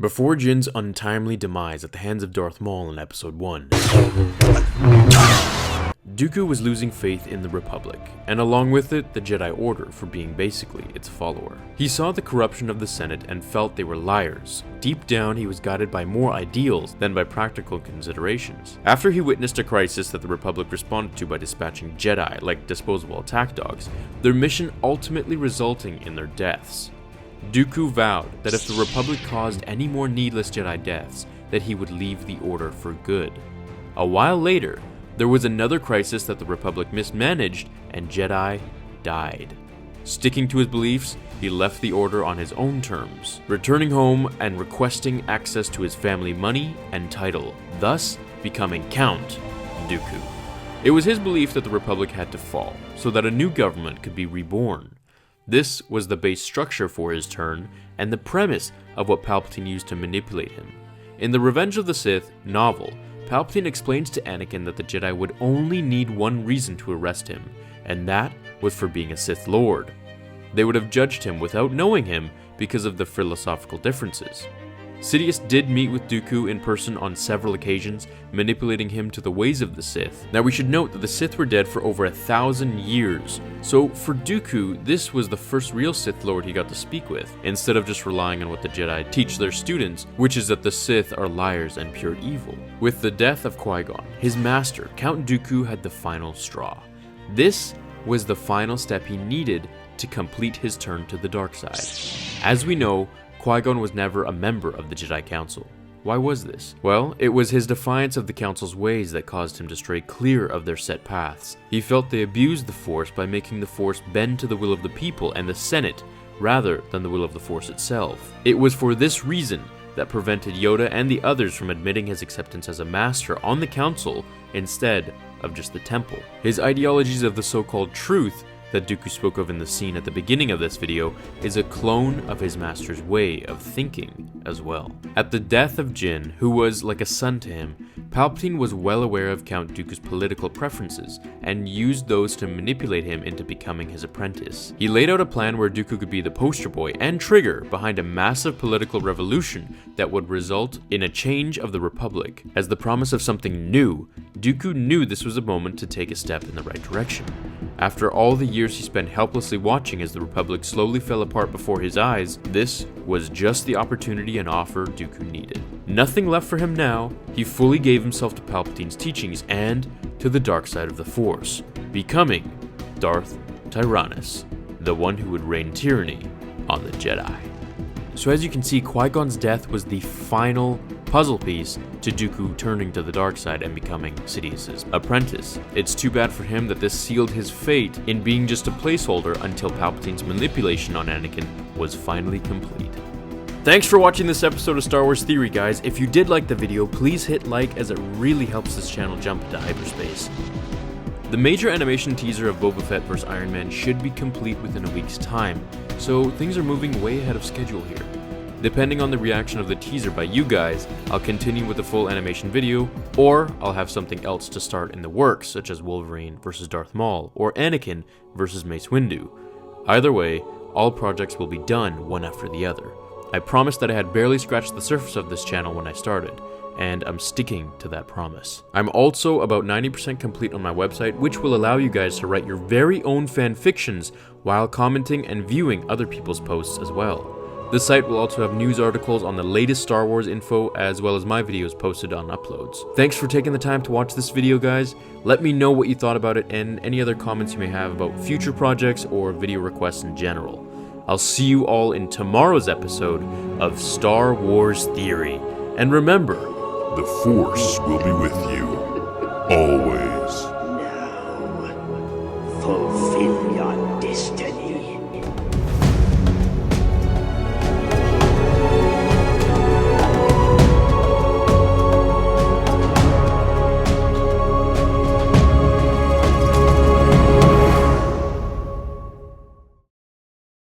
Before Jinn's untimely demise at the hands of Darth Maul in Episode 1, Dooku was losing faith in the Republic, and along with it, the Jedi Order for being basically its follower. He saw the corruption of the Senate and felt they were liars. Deep down, he was guided by more ideals than by practical considerations. After he witnessed a crisis that the Republic responded to by dispatching Jedi like disposable attack dogs, their mission ultimately resulting in their deaths. Dooku vowed that if the Republic caused any more needless Jedi deaths, that he would leave the Order for good. A while later, there was another crisis that the Republic mismanaged, and Jedi died. Sticking to his beliefs, he left the Order on his own terms, returning home and requesting access to his family money and title, thus becoming Count Dooku. It was his belief that the Republic had to fall, so that a new government could be reborn. This was the base structure for his turn, and the premise of what Palpatine used to manipulate him. In the Revenge of the Sith novel, Palpatine explains to Anakin that the Jedi would only need one reason to arrest him, and that was for being a Sith Lord. They would have judged him without knowing him because of the philosophical differences. Sidious did meet with Dooku in person on several occasions, manipulating him to the ways of the Sith. Now we should note that the Sith were dead for over 1,000 years, so for Dooku, this was the first real Sith Lord he got to speak with, instead of just relying on what the Jedi teach their students, which is that the Sith are liars and pure evil. With the death of Qui Gon, his master, Count Dooku had the final straw. This was the final step he needed to complete his turn to the dark side. As we know, Qui Gon was never a member of the Jedi Council. Why was this? Well, it was his defiance of the Council's ways that caused him to stray clear of their set paths. He felt they abused the Force by making the Force bend to the will of the people and the Senate, rather than the will of the Force itself. It was for this reason that prevented Yoda and the others from admitting his acceptance as a master on the Council instead of just the Temple. His ideologies of the so-called truth that Dooku spoke of in the scene at the beginning of this video is a clone of his master's way of thinking as well. At the death of Jinn, who was like a son to him, Palpatine was well aware of Count Dooku's political preferences and used those to manipulate him into becoming his apprentice. He laid out a plan where Dooku could be the poster boy and trigger behind a massive political revolution that would result in a change of the Republic. As the promise of something new, Dooku knew this was a moment to take a step in the right direction. After all the years he spent helplessly watching as the Republic slowly fell apart before his eyes, this was just the opportunity and offer Dooku needed. Nothing left for him now, he fully gave himself to Palpatine's teachings and to the dark side of the Force, becoming Darth Tyrannus, the one who would rain tyranny on the Jedi. So as you can see, Qui-Gon's death was the final puzzle piece to Dooku turning to the dark side and becoming Sidious's apprentice. It's too bad for him that this sealed his fate in being just a placeholder until Palpatine's manipulation on Anakin was finally complete. Thanks for watching this episode of Star Wars Theory, guys. If you did like the video, please hit like, as it really helps this channel jump into hyperspace. The major animation teaser of Boba Fett vs. Iron Man should be complete within a week's time, so things are moving way ahead of schedule here. Depending on the reaction of the teaser by you guys, I'll continue with the full animation video, or I'll have something else to start in the works, such as Wolverine vs. Darth Maul, or Anakin vs. Mace Windu. Either way, all projects will be done one after the other. I promised that I had barely scratched the surface of this channel when I started, and I'm sticking to that promise. I'm also about 90% complete on my website, which will allow you guys to write your very own fan fictions while commenting and viewing other people's posts as well. The site will also have news articles on the latest Star Wars info, as well as my videos posted on uploads. Thanks for taking the time to watch this video, guys. Let me know what you thought about it and any other comments you may have about future projects or video requests in general. I'll see you all in tomorrow's episode of Star Wars Theory. And remember, the Force will be with you, always. Now, fulfill